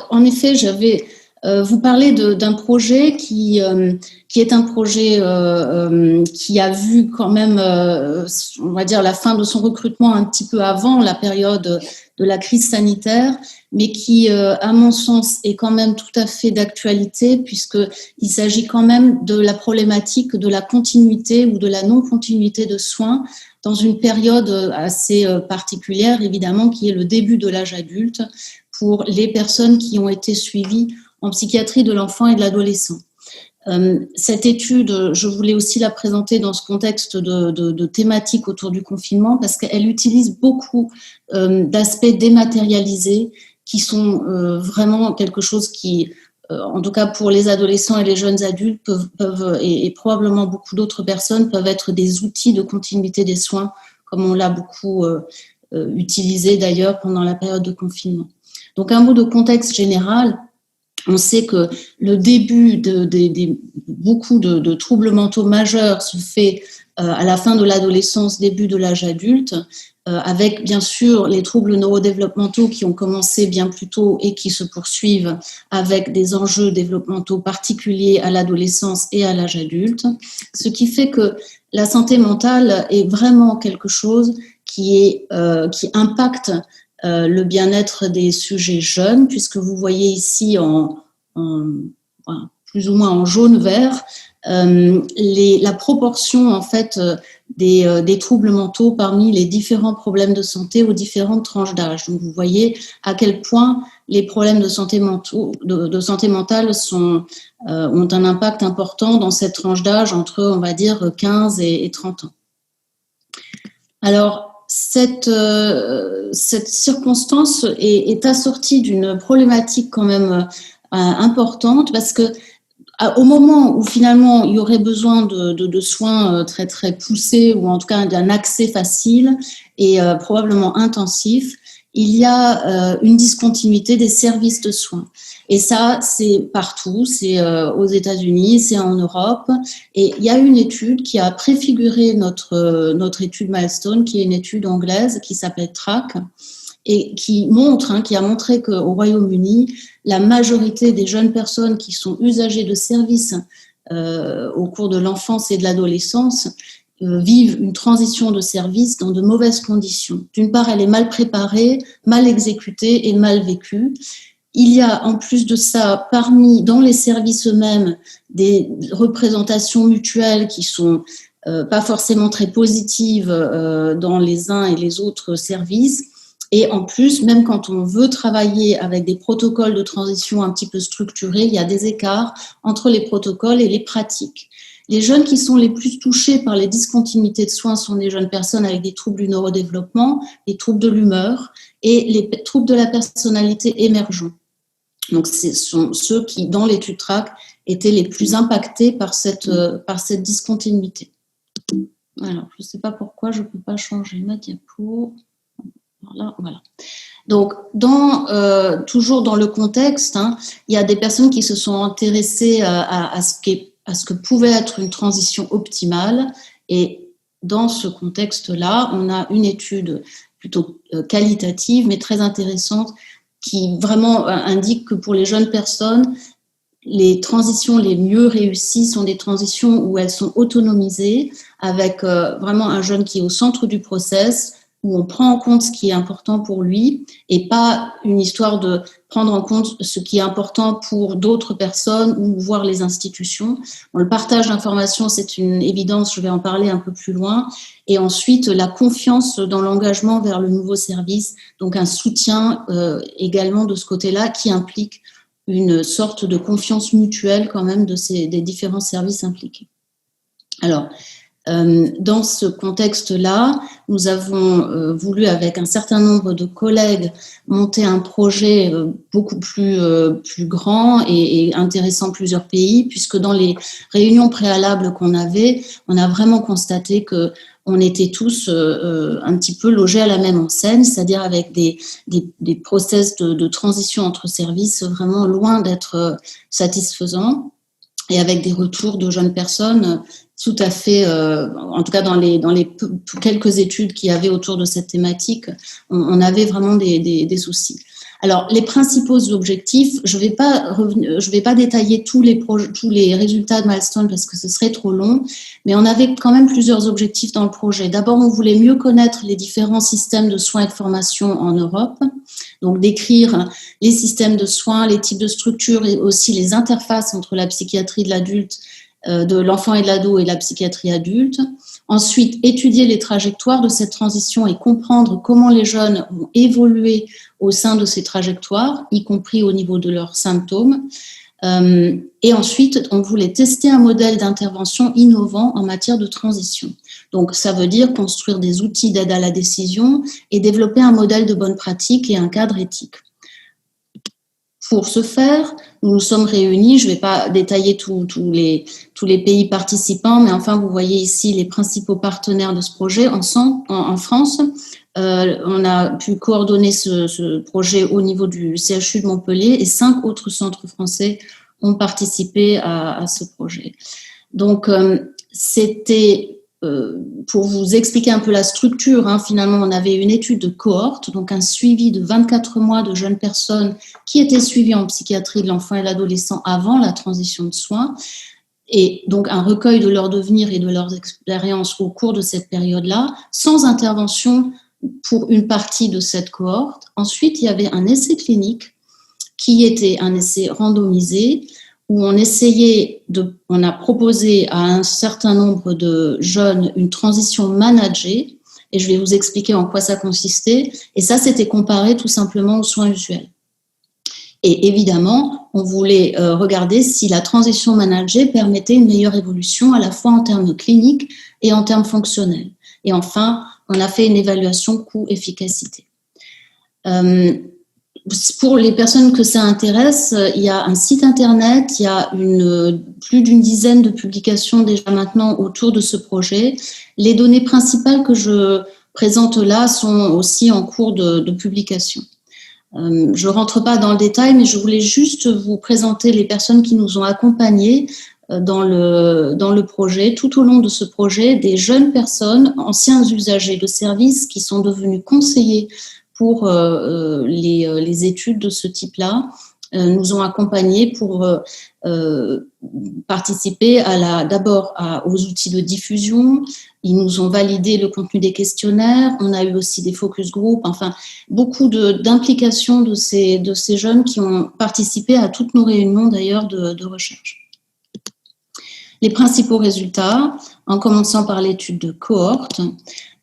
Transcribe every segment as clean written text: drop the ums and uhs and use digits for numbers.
En effet, j'avais vous parlé d'un projet qui est un projet qui a vu quand même, on va dire, la fin de son recrutement un petit peu avant la période de la crise sanitaire, mais qui, à mon sens, est quand même tout à fait d'actualité, puisqu'il s'agit quand même de la problématique de la continuité ou de la non-continuité de soins dans une période assez particulière, évidemment, qui est le début de l'âge adulte, pour les personnes qui ont été suivies en psychiatrie de l'enfant et de l'adolescent. Cette étude, je voulais aussi la présenter dans ce contexte de thématiques autour du confinement, parce qu'elle utilise beaucoup d'aspects dématérialisés qui sont vraiment quelque chose qui, en tout cas pour les adolescents et les jeunes adultes, peuvent et probablement beaucoup d'autres personnes, peuvent être des outils de continuité des soins, comme on l'a beaucoup utilisé d'ailleurs pendant la période de confinement. Donc un mot de contexte général. On sait que le début de beaucoup de troubles mentaux majeurs se fait à la fin de l'adolescence, début de l'âge adulte, avec bien sûr les troubles neurodéveloppementaux qui ont commencé bien plus tôt et qui se poursuivent avec des enjeux développementaux particuliers à l'adolescence et à l'âge adulte. Ce qui fait que la santé mentale est vraiment quelque chose qui impacte le bien-être des sujets jeunes, puisque vous voyez ici plus ou moins en jaune-vert la proportion en fait des troubles mentaux parmi les différents problèmes de santé aux différentes tranches d'âge. Donc vous voyez à quel point les problèmes de santé mentale ont un impact important dans cette tranche d'âge entre, on va dire, 15 et 30 ans. Alors, cette circonstance est assortie d'une problématique quand même importante, parce que au moment où finalement il y aurait besoin de soins très très poussés, ou en tout cas d'un accès facile et probablement intensif, il y a une discontinuité des services de soins. Et ça, c'est partout, c'est aux États-Unis, c'est en Europe. Et il y a une étude qui a préfiguré notre étude Milestone, qui est une étude anglaise qui s'appelle TRACK, et qui a montré qu'au Royaume-Uni, la majorité des jeunes personnes qui sont usagers de services au cours de l'enfance et de l'adolescence vivent une transition de service dans de mauvaises conditions. D'une part, elle est mal préparée, mal exécutée et mal vécue. Il y a en plus de ça, dans les services eux-mêmes, des représentations mutuelles qui sont pas forcément très positives dans les uns et les autres services. Et en plus, même quand on veut travailler avec des protocoles de transition un petit peu structurés, il y a des écarts entre les protocoles et les pratiques. Les jeunes qui sont les plus touchés par les discontinuités de soins sont des jeunes personnes avec des troubles du neurodéveloppement, les troubles de l'humeur et les troubles de la personnalité émergents. Donc, ce sont ceux qui, dans l'étude TRACK, étaient les plus impactés par cette discontinuité. Alors, je ne sais pas pourquoi je ne peux pas changer ma diapo. Voilà. Donc, toujours dans le contexte, il y a des personnes qui se sont intéressées à ce que pouvait être une transition optimale. Et dans ce contexte-là, on a une étude plutôt qualitative, mais très intéressante, qui vraiment indique que pour les jeunes personnes, les transitions les mieux réussies sont des transitions où elles sont autonomisées, avec vraiment un jeune qui est au centre du process, où on prend en compte ce qui est important pour lui et pas une histoire de prendre en compte ce qui est important pour d'autres personnes ou voire les institutions. Bon, le partage d'informations, c'est une évidence, je vais en parler un peu plus loin. Et ensuite, la confiance dans l'engagement vers le nouveau service, donc un soutien également de ce côté-là qui implique une sorte de confiance mutuelle quand même des différents services impliqués. Alors, dans ce contexte-là, nous avons voulu, avec un certain nombre de collègues, monter un projet beaucoup plus grand et intéressant plusieurs pays, puisque dans les réunions préalables qu'on avait, on a vraiment constaté qu'on était tous un petit peu logés à la même enseigne, c'est-à-dire avec des process de transition entre services vraiment loin d'être satisfaisants, et avec des retours de jeunes personnes tout à fait, en tout cas dans les quelques études qu'il y avait autour de cette thématique, on avait vraiment des soucis. Alors, les principaux objectifs, je vais pas détailler tous les résultats de Milestone parce que ce serait trop long, mais on avait quand même plusieurs objectifs dans le projet. D'abord, on voulait mieux connaître les différents systèmes de soins et de formation en Europe, donc décrire les systèmes de soins, les types de structures et aussi les interfaces entre la psychiatrie de l'adulte, de l'enfant et de l'ado et la psychiatrie adulte. Ensuite, étudier les trajectoires de cette transition et comprendre comment les jeunes vont évoluer au sein de ces trajectoires, y compris au niveau de leurs symptômes. Et ensuite, on voulait tester un modèle d'intervention innovant en matière de transition. Donc, ça veut dire construire des outils d'aide à la décision et développer un modèle de bonne pratique et un cadre éthique. Pour ce faire, nous nous sommes réunis, je ne vais pas détailler tous les pays participants, mais enfin, vous voyez ici les principaux partenaires de ce projet en France. On a pu coordonner ce projet au niveau du CHU de Montpellier et 5 autres centres français ont participé à ce projet. Donc, c'était... pour vous expliquer un peu la structure, finalement, on avait une étude de cohorte, donc un suivi de 24 mois de jeunes personnes qui étaient suivies en psychiatrie de l'enfant et l'adolescent avant la transition de soins, et donc un recueil de leur devenir et de leurs expériences au cours de cette période-là, sans intervention pour une partie de cette cohorte. Ensuite, il y avait un essai clinique qui était un essai randomisé, où on a proposé à un certain nombre de jeunes une transition managée, et je vais vous expliquer en quoi ça consistait, et ça, c'était comparé tout simplement aux soins usuels. Et évidemment, on voulait regarder si la transition managée permettait une meilleure évolution à la fois en termes cliniques et en termes fonctionnels. Et enfin, on a fait une évaluation coût-efficacité. Pour les personnes que ça intéresse, il y a un site internet, il y a plus d'une dizaine de publications déjà maintenant autour de ce projet. Les données principales que je présente là sont aussi en cours de publication. Je ne rentre pas dans le détail, mais je voulais juste vous présenter les personnes qui nous ont accompagnés dans le projet, tout au long de ce projet, des jeunes personnes, anciens usagers de services qui sont devenus conseillers pour les études de ce type-là, nous ont accompagnés pour participer d'abord aux outils de diffusion. Ils nous ont validé le contenu des questionnaires. On a eu aussi des focus group, enfin beaucoup d'implications de ces jeunes qui ont participé à toutes nos réunions d'ailleurs de recherche. Les principaux résultats, en commençant par l'étude de cohorte.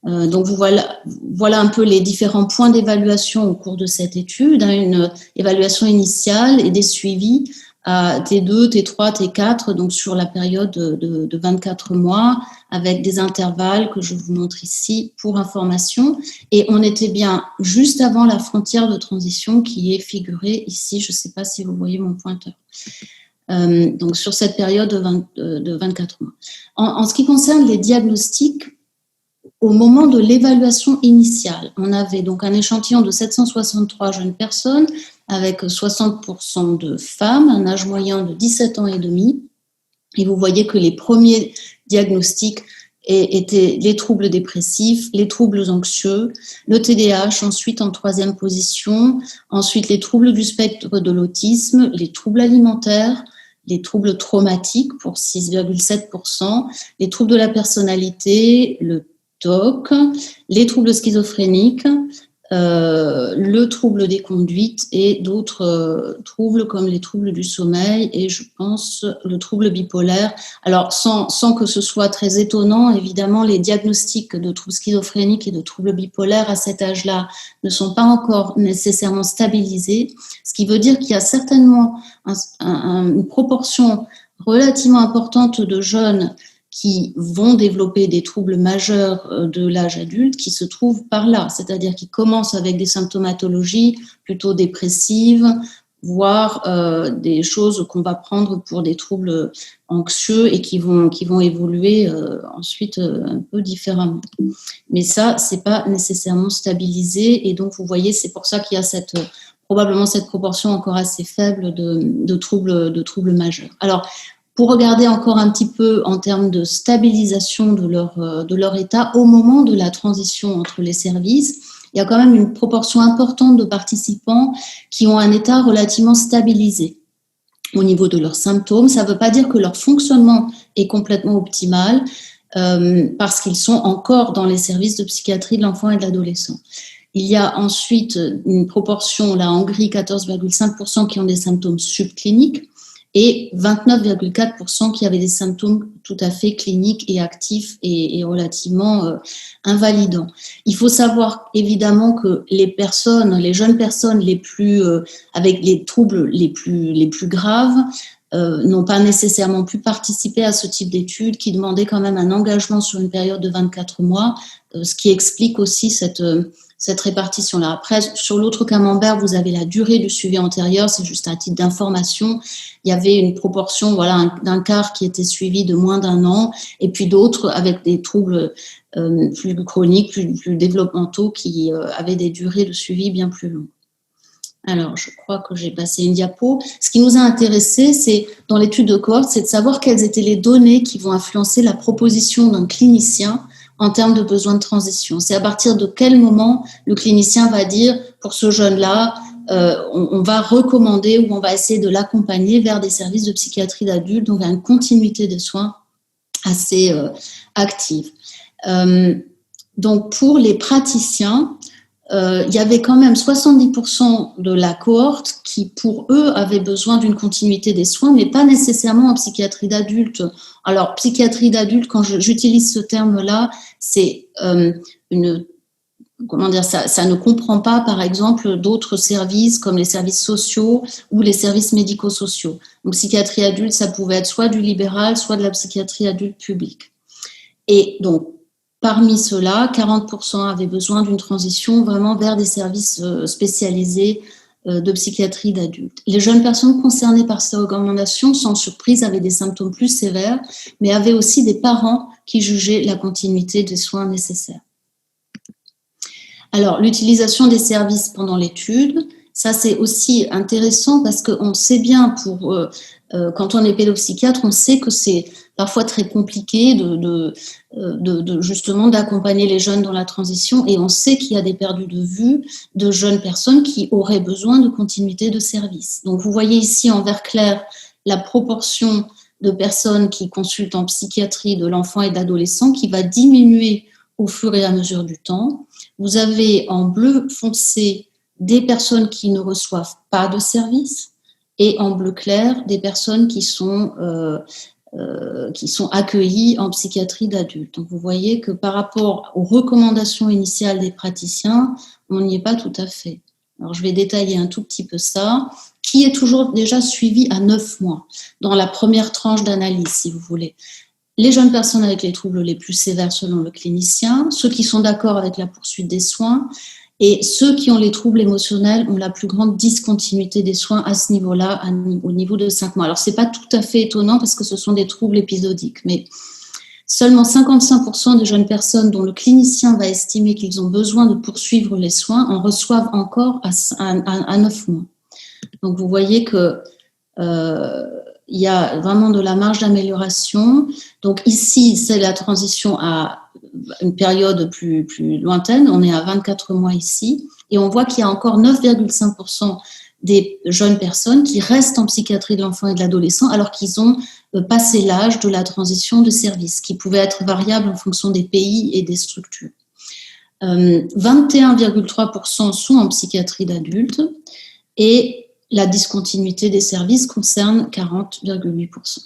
Donc voilà un peu les différents points d'évaluation au cours de cette étude, une évaluation initiale et des suivis à T2, T3, T4, donc sur la période de 24 mois, avec des intervalles que je vous montre ici pour information. Et on était bien juste avant la frontière de transition qui est figurée ici, je ne sais pas si vous voyez mon pointeur. Donc sur cette période de 24 mois. En ce qui concerne les diagnostics, au moment de l'évaluation initiale, on avait donc un échantillon de 763 jeunes personnes avec 60% de femmes, un âge moyen de 17 ans et demi. Et vous voyez que les premiers diagnostics étaient les troubles dépressifs, les troubles anxieux, le TDAH ensuite en 3e position, ensuite les troubles du spectre de l'autisme, les troubles alimentaires, les troubles traumatiques pour 6,7%, les troubles de la personnalité, le TOC, les troubles schizophréniques, le trouble des conduites et d'autres troubles comme les troubles du sommeil et je pense le trouble bipolaire. Alors sans que ce soit très étonnant, évidemment les diagnostics de troubles schizophréniques et de troubles bipolaires à cet âge-là ne sont pas encore nécessairement stabilisés, ce qui veut dire qu'il y a certainement une proportion relativement importante de jeunes qui vont développer des troubles majeurs de l'âge adulte qui se trouvent par là, c'est-à-dire qui commencent avec des symptomatologies plutôt dépressives, voire des choses qu'on va prendre pour des troubles anxieux et qui vont évoluer ensuite un peu différemment. Mais ça, c'est pas nécessairement stabilisé et donc vous voyez, c'est pour ça qu'il y a probablement cette proportion encore assez faible de troubles majeurs. Alors, pour regarder encore un petit peu en termes de stabilisation de leur état au moment de la transition entre les services, il y a quand même une proportion importante de participants qui ont un état relativement stabilisé au niveau de leurs symptômes. Ça ne veut pas dire que leur fonctionnement est complètement optimal, parce qu'ils sont encore dans les services de psychiatrie de l'enfant et de l'adolescent. Il y a ensuite une proportion, là en gris, 14,5% qui ont des symptômes subcliniques et 29,4% qui avaient des symptômes tout à fait cliniques et actifs et relativement invalidants. Il faut savoir évidemment que les jeunes personnes avec les troubles les plus graves, n'ont pas nécessairement pu participer à ce type d'études qui demandaient quand même un engagement sur une période de 24 mois, ce qui explique aussi cette répartition-là. Après, sur l'autre camembert, vous avez la durée du suivi antérieur, c'est juste un titre d'information. Il y avait une proportion, d'un quart qui était suivi de moins d'un an, et puis d'autres avec des troubles plus chroniques, plus développementaux, qui avaient des durées de suivi bien plus longues. Alors, je crois que j'ai passé une diapo. Ce qui nous a intéressé, c'est, dans l'étude de cohorte, c'est de savoir quelles étaient les données qui vont influencer la proposition d'un clinicien en termes de besoin de transition. C'est à partir de quel moment le clinicien va dire, pour ce jeune-là, on va recommander ou on va essayer de l'accompagner vers des services de psychiatrie d'adultes, donc vers une continuité de soins assez active. Donc, pour les praticiens, il y avait quand même 70% de la cohorte qui, pour eux, avaient besoin d'une continuité des soins, mais pas nécessairement en psychiatrie d'adulte. Alors, psychiatrie d'adulte, quand j'utilise ce terme-là, c'est ça ne comprend pas, par exemple, d'autres services comme les services sociaux ou les services médico-sociaux. Donc, psychiatrie adulte, ça pouvait être soit du libéral, soit de la psychiatrie adulte publique. Et donc, parmi ceux-là, 40% avaient besoin d'une transition vraiment vers des services spécialisés de psychiatrie d'adultes. Les jeunes personnes concernées par ces recommandations, sans surprise, avaient des symptômes plus sévères, mais avaient aussi des parents qui jugeaient la continuité des soins nécessaires. Alors, l'utilisation des services pendant l'étude, ça c'est aussi intéressant parce qu'on sait bien, quand on est pédopsychiatre, on sait que c'est parfois très compliqué justement d'accompagner les jeunes dans la transition, et on sait qu'il y a des perdus de vue de jeunes personnes qui auraient besoin de continuité de service. Donc vous voyez ici en vert clair la proportion de personnes qui consultent en psychiatrie de l'enfant et de l'adolescent qui va diminuer au fur et à mesure du temps. Vous avez en bleu foncé des personnes qui ne reçoivent pas de service, et en bleu clair des personnes qui sont accueillies en psychiatrie d'adultes. Donc vous voyez que par rapport aux recommandations initiales des praticiens, on n'y est pas tout à fait. Alors je vais détailler un tout petit peu ça, qui est toujours déjà suivi à 9 mois, dans la première tranche d'analyse, si vous voulez. Les jeunes personnes avec les troubles les plus sévères selon le clinicien, ceux qui sont d'accord avec la poursuite des soins, et ceux qui ont les troubles émotionnels ont la plus grande discontinuité des soins à ce niveau-là, au niveau de 5 mois. Alors, ce n'est pas tout à fait étonnant parce que ce sont des troubles épisodiques, mais seulement 55% des jeunes personnes dont le clinicien va estimer qu'ils ont besoin de poursuivre les soins en reçoivent encore à 9 mois. Donc, vous voyez que il y a vraiment de la marge d'amélioration. Donc ici, c'est la transition à une période plus lointaine. On est à 24 mois ici. Et on voit qu'il y a encore 9,5% des jeunes personnes qui restent en psychiatrie de l'enfant et de l'adolescent alors qu'ils ont passé l'âge de la transition de service, qui pouvait être variable en fonction des pays et des structures. 21,3% sont en psychiatrie d'adultes et la discontinuité des services concerne 40,8%.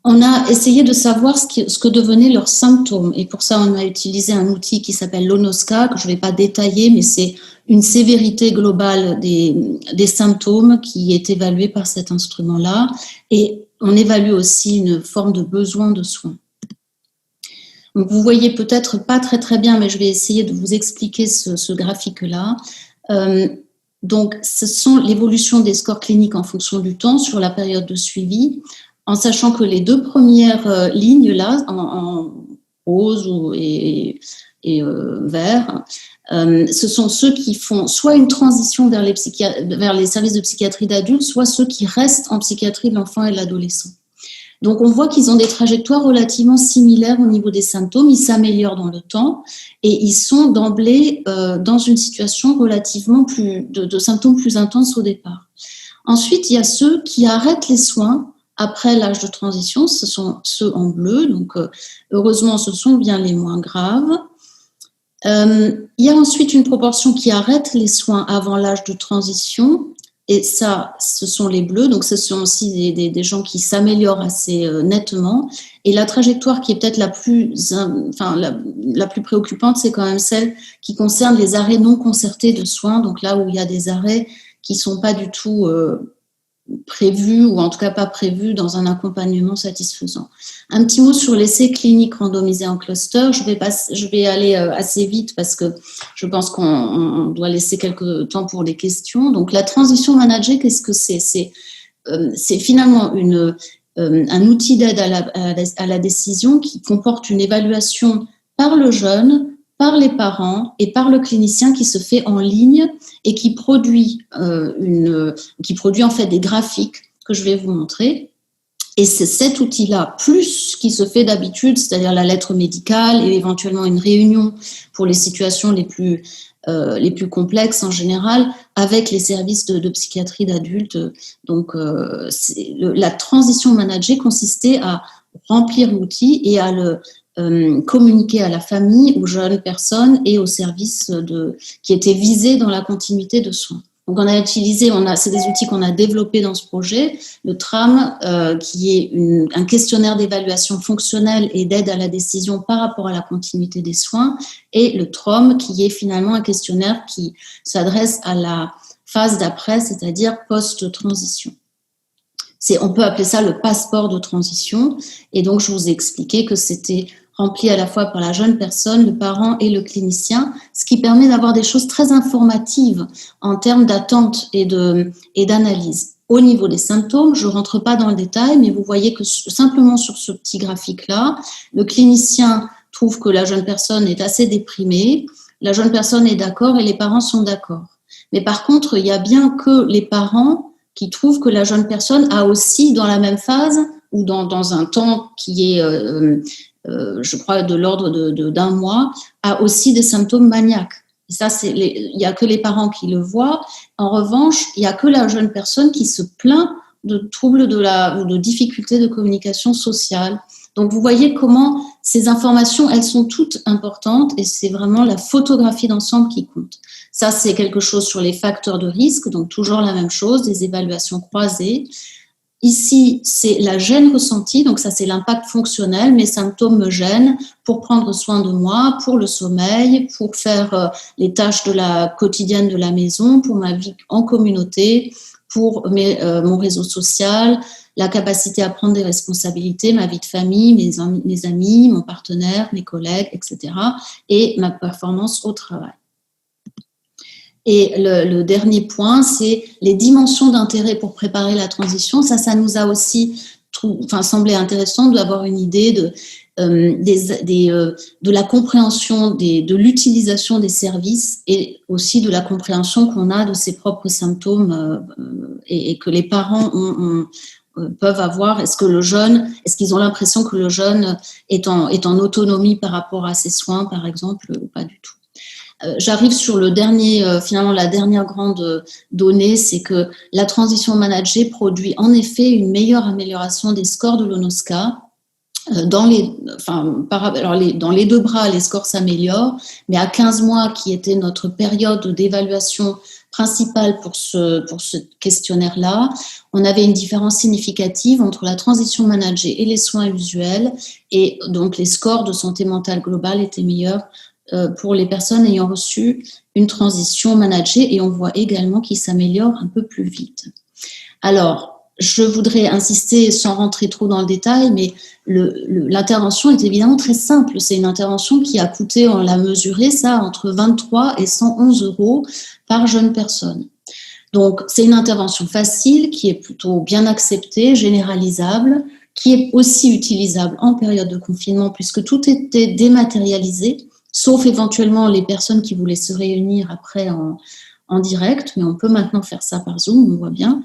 On a essayé de savoir ce que devenaient leurs symptômes, et pour ça on a utilisé un outil qui s'appelle l'ONOSCA, que je ne vais pas détailler, mais c'est une sévérité globale des symptômes qui est évaluée par cet instrument-là, et on évalue aussi une forme de besoin de soins. Donc vous voyez peut-être pas très très bien, mais je vais essayer de vous expliquer ce graphique-là. Donc, ce sont l'évolution des scores cliniques en fonction du temps sur la période de suivi, en sachant que les deux premières lignes là, en rose et vert, ce sont ceux qui font soit une transition vers les services de psychiatrie d'adultes, soit ceux qui restent en psychiatrie de l'enfant et de l'adolescent. Donc, on voit qu'ils ont des trajectoires relativement similaires au niveau des symptômes. Ils s'améliorent dans le temps et ils sont d'emblée dans une situation relativement de symptômes plus intenses au départ. Ensuite, il y a ceux qui arrêtent les soins après l'âge de transition. Ce sont ceux en bleu. Donc, heureusement, ce sont bien les moins graves. Il y a ensuite une proportion qui arrête les soins avant l'âge de transition. Et ça, ce sont les bleus, donc ce sont aussi des gens qui s'améliorent assez nettement. Et la trajectoire qui est peut-être la plus préoccupante, c'est quand même celle qui concerne les arrêts non concertés de soins, donc là où il y a des arrêts qui ne sont pas du tout prévus, ou en tout cas pas prévus dans un accompagnement satisfaisant. Un petit mot sur l'essai clinique randomisé en cluster. Je vais aller assez vite parce que je pense qu'on doit laisser quelques temps pour les questions. Donc, la transition managée, qu'est-ce que c'est ? C'est finalement un outil d'aide à la décision qui comporte une évaluation par le jeune, par les parents et par le clinicien qui se fait en ligne et qui produit en fait des graphiques que je vais vous montrer. Et c'est cet outil-là, plus ce qui se fait d'habitude, c'est-à-dire la lettre médicale et éventuellement une réunion pour les situations les plus complexes en général, avec les services de psychiatrie d'adultes. Donc, la transition managée consistait à remplir l'outil et à le communiquer à la famille, aux jeunes personnes et aux services qui étaient visés dans la continuité de soins. Donc, c'est des outils qu'on a développés dans ce projet. Le TRAM, qui est un questionnaire d'évaluation fonctionnelle et d'aide à la décision par rapport à la continuité des soins, et le TROM, qui est finalement un questionnaire qui s'adresse à la phase d'après, c'est-à-dire post-transition. On peut appeler ça le passeport de transition. Et donc, je vous ai expliqué que c'était rempli à la fois par la jeune personne, le parent et le clinicien, ce qui permet d'avoir des choses très informatives en termes d'attente et d'analyse. Au niveau des symptômes, je ne rentre pas dans le détail, mais vous voyez que simplement sur ce petit graphique-là, le clinicien trouve que la jeune personne est assez déprimée, la jeune personne est d'accord et les parents sont d'accord. Mais par contre, il y a bien que les parents qui trouvent que la jeune personne a aussi, dans la même phase, ou dans un temps qui est, je crois, de l'ordre d'un mois, a aussi des symptômes maniaques. Et ça, il n'y a que les parents qui le voient. En revanche, il n'y a que la jeune personne qui se plaint de troubles ou de difficultés de communication sociale. Donc, vous voyez comment ces informations, elles sont toutes importantes et c'est vraiment la photographie d'ensemble qui compte. Ça, c'est quelque chose sur les facteurs de risque, donc toujours la même chose, des évaluations croisées. Ici, c'est la gêne ressentie, donc ça, c'est l'impact fonctionnel. Mes symptômes me gênent pour prendre soin de moi, pour le sommeil, pour faire les tâches quotidiennes de la maison, pour ma vie en communauté, pour mon réseau social, la capacité à prendre des responsabilités, ma vie de famille, mes amis, mon partenaire, mes collègues, etc. et ma performance au travail. Et le dernier point, c'est les dimensions d'intérêt pour préparer la transition. Ça nous a aussi semblé intéressant d'avoir une idée de la compréhension de l'utilisation des services et aussi de la compréhension qu'on a de ses propres symptômes et que les parents peuvent avoir. Est-ce qu'ils ont l'impression que le jeune est en autonomie par rapport à ses soins, par exemple, ou pas du tout? J'arrive sur la dernière grande donnée, c'est que la transition managée produit en effet une meilleure amélioration des scores de l'ONOSCA. Dans les deux bras, les scores s'améliorent, mais à 15 mois, qui était notre période d'évaluation principale pour ce questionnaire-là, on avait une différence significative entre la transition managée et les soins usuels, et donc les scores de santé mentale globale étaient meilleurs pour les personnes ayant reçu une transition managée, et on voit également qu'ils s'améliorent un peu plus vite. Alors, je voudrais insister, sans rentrer trop dans le détail, mais l'intervention est évidemment très simple. C'est une intervention qui a coûté, on l'a mesuré, ça, entre 23 et 111 € par jeune personne. Donc, c'est une intervention facile, qui est plutôt bien acceptée, généralisable, qui est aussi utilisable en période de confinement, puisque tout était dématérialisé, sauf éventuellement les personnes qui voulaient se réunir après en direct, mais on peut maintenant faire ça par Zoom, on voit bien.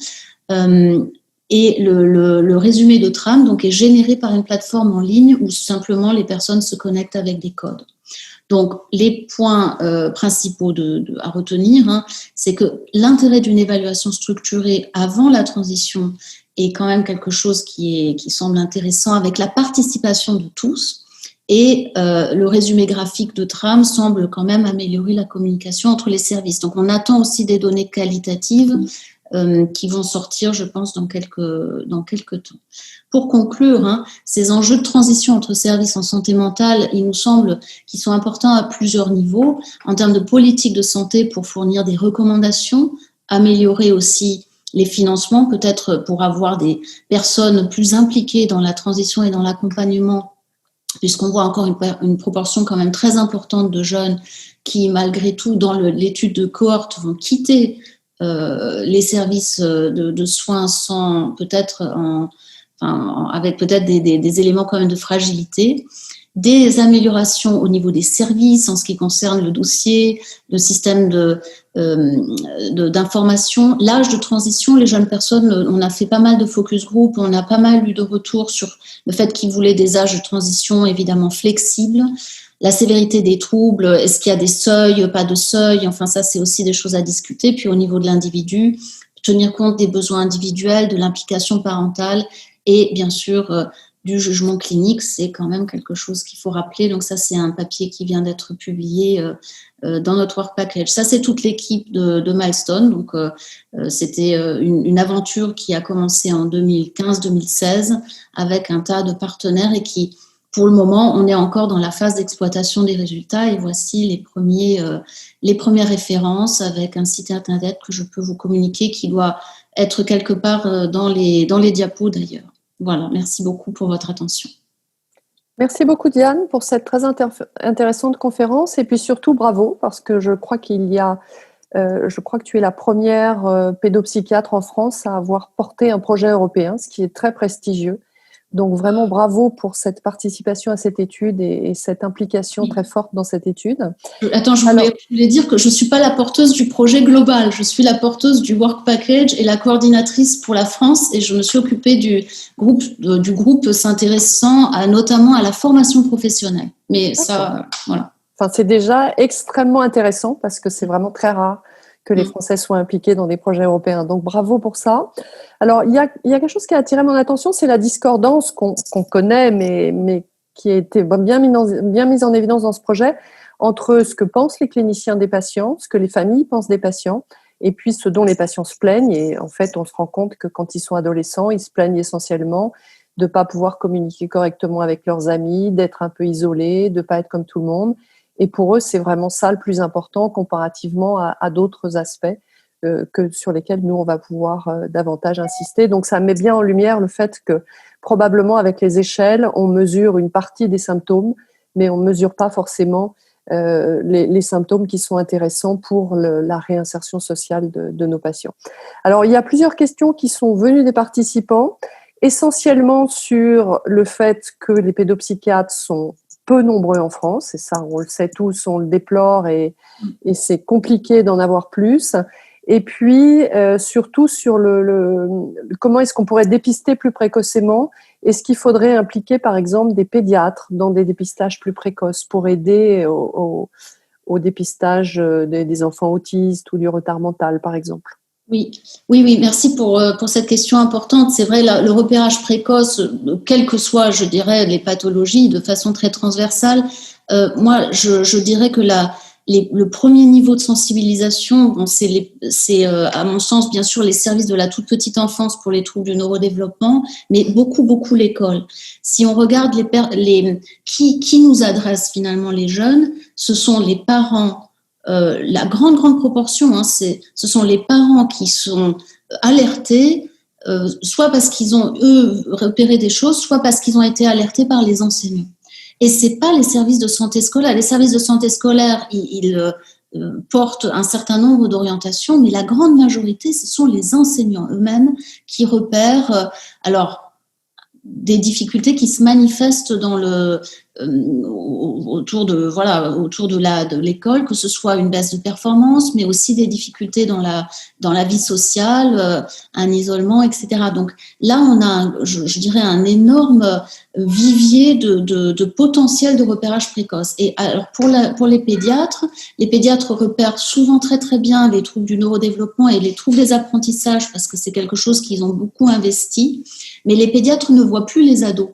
Et le résumé de trame donc, est généré par une plateforme en ligne où simplement les personnes se connectent avec des codes. Donc, les points principaux à retenir, hein, c'est que l'intérêt d'une évaluation structurée avant la transition est quand même quelque chose qui semble intéressant avec la participation de tous. Et le résumé graphique de trame semble quand même améliorer la communication entre les services. Donc, on attend aussi des données qualitatives qui vont sortir, je pense, dans quelques temps. Pour conclure, hein, ces enjeux de transition entre services en santé mentale, il nous semble qu'ils sont importants à plusieurs niveaux, en termes de politique de santé pour fournir des recommandations, améliorer aussi les financements, peut-être pour avoir des personnes plus impliquées dans la transition et dans l'accompagnement, puisqu'on voit encore une proportion quand même très importante de jeunes qui, malgré tout, dans l'étude de cohorte, vont quitter les services de soins sans peut-être avec peut-être des éléments quand même de fragilité, des améliorations au niveau des services en ce qui concerne le dossier, le système d'information, l'âge de transition. Les jeunes personnes, on a fait pas mal de focus group, on a pas mal eu de retours sur le fait qu'ils voulaient des âges de transition évidemment flexibles. La sévérité des troubles, est-ce qu'il y a des seuils, pas de seuils, enfin ça c'est aussi des choses à discuter. Puis au niveau de l'individu, tenir compte des besoins individuels, de l'implication parentale et bien sûr du jugement clinique, c'est quand même quelque chose qu'il faut rappeler. Donc ça c'est un papier qui vient d'être publié dans notre work package. Ça c'est toute l'équipe de Milestone, donc c'était une aventure qui a commencé en 2015-2016 avec un tas de partenaires et qui, pour le moment, on est encore dans la phase d'exploitation des résultats et voici les premières références avec un site internet que je peux vous communiquer qui doit être quelque part dans les diapos d'ailleurs. Voilà, merci beaucoup pour votre attention. Merci beaucoup Diane pour cette très intéressante conférence et puis surtout bravo parce que je crois je crois que tu es la première pédopsychiatre en France à avoir porté un projet européen, ce qui est très prestigieux. Donc vraiment bravo pour cette participation à cette étude et cette implication très forte dans cette étude. Attends, je voulais dire que je ne suis pas la porteuse du projet global, je suis la porteuse du work package et la coordinatrice pour la France et je me suis occupée du groupe s'intéressant notamment à la formation professionnelle. Mais ça, voilà. Enfin, c'est déjà extrêmement intéressant parce que c'est vraiment très rare que les Français soient impliqués dans des projets européens. Donc, bravo pour ça. Alors, il y a quelque chose qui a attiré mon attention, c'est la discordance qu'on connaît, mais qui a été bien mise en évidence dans ce projet, entre ce que pensent les cliniciens des patients, ce que les familles pensent des patients, et puis ce dont les patients se plaignent. Et en fait, on se rend compte que quand ils sont adolescents, ils se plaignent essentiellement de ne pas pouvoir communiquer correctement avec leurs amis, d'être un peu isolés, de ne pas être comme tout le monde. Et pour eux, c'est vraiment ça le plus important comparativement à d'autres aspects sur lesquels nous, on va pouvoir davantage insister. Donc, ça met bien en lumière le fait que probablement avec les échelles, on mesure une partie des symptômes, mais on ne mesure pas forcément les symptômes qui sont intéressants pour la réinsertion sociale de nos patients. Alors, il y a plusieurs questions qui sont venues des participants, essentiellement sur le fait que les pédopsychiatres sont peu nombreux en France, et ça, on le sait tous, on le déplore, et c'est compliqué d'en avoir plus. Et puis, surtout sur comment est-ce qu'on pourrait dépister plus précocement. Est-ce qu'il faudrait impliquer, par exemple, des pédiatres dans des dépistages plus précoces pour aider au dépistage des enfants autistes ou du retard mental, par exemple? Oui, merci pour cette question importante. C'est vrai, le repérage précoce, quelles que soient, je dirais, les pathologies, de façon très transversale, moi, je dirais que le premier niveau de sensibilisation, bon, c'est à mon sens, bien sûr, les services de la toute petite enfance pour les troubles du neurodéveloppement, mais beaucoup l'école. Si on regarde qui nous adresse finalement les jeunes, ce sont les parents. La grande proportion, hein, ce sont les parents qui sont alertés, soit parce qu'ils ont, eux, repéré des choses, soit parce qu'ils ont été alertés par les enseignants. Et ce n'est pas les services de santé scolaire. Les services de santé scolaire, ils portent un certain nombre d'orientations, mais la grande majorité, ce sont les enseignants eux-mêmes qui repèrent. Alors, des difficultés qui se manifestent autour de l'école, que ce soit une baisse de performance, mais aussi des difficultés dans la vie sociale, un isolement, etc. Donc là, on a, je dirais, un énorme vivier de potentiel de repérage précoce. Et alors pour les pédiatres repèrent souvent très très bien les troubles du neurodéveloppement et les troubles des apprentissages parce que c'est quelque chose qu'ils ont beaucoup investi. Mais les pédiatres ne voient plus les ados.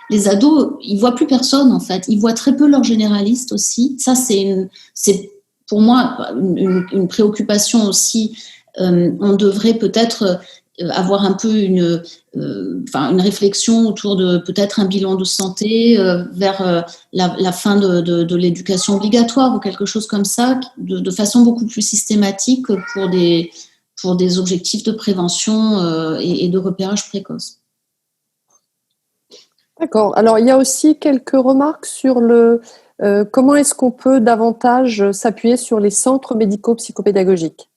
Les ados, ils voient plus personne en fait. Ils voient très peu leurs généralistes aussi. Ça, c'est pour moi une préoccupation aussi. On devrait peut-être avoir un peu une réflexion autour de peut-être un bilan de santé vers la fin de l'éducation obligatoire ou quelque chose comme ça, de façon beaucoup plus systématique pour des objectifs de prévention et de repérage précoce. D'accord. Alors, il y a aussi quelques remarques sur comment est-ce qu'on peut davantage s'appuyer sur les centres médicaux psychopédagogiques.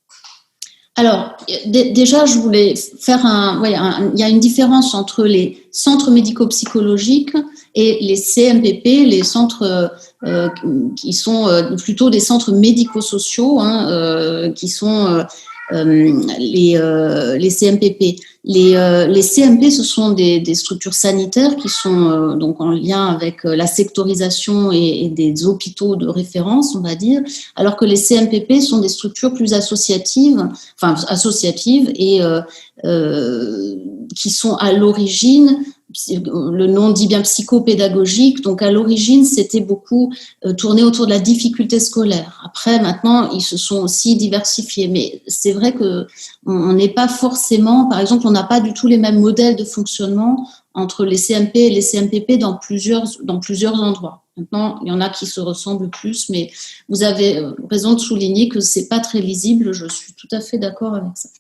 Alors, déjà, je voulais faire il y a une différence entre les centres médico-psychologiques et les CMPP, les centres qui sont plutôt des centres médico-sociaux, qui sont les CMPP. Les CMP, ce sont des structures sanitaires qui sont donc en lien avec la sectorisation et des hôpitaux de référence, on va dire, alors que les CMPP sont des structures plus associatives et qui sont à l'origine, le nom dit bien psychopédagogique, donc à l'origine c'était beaucoup tourné autour de la difficulté scolaire. Après maintenant ils se sont aussi diversifiés, mais c'est vrai que on n'est pas forcément, par exemple on n'a pas du tout les mêmes modèles de fonctionnement entre les CMP et les CMPP dans plusieurs endroits. Maintenant il y en a qui se ressemblent plus, mais vous avez raison de souligner que c'est pas très lisible, je suis tout à fait d'accord avec ça.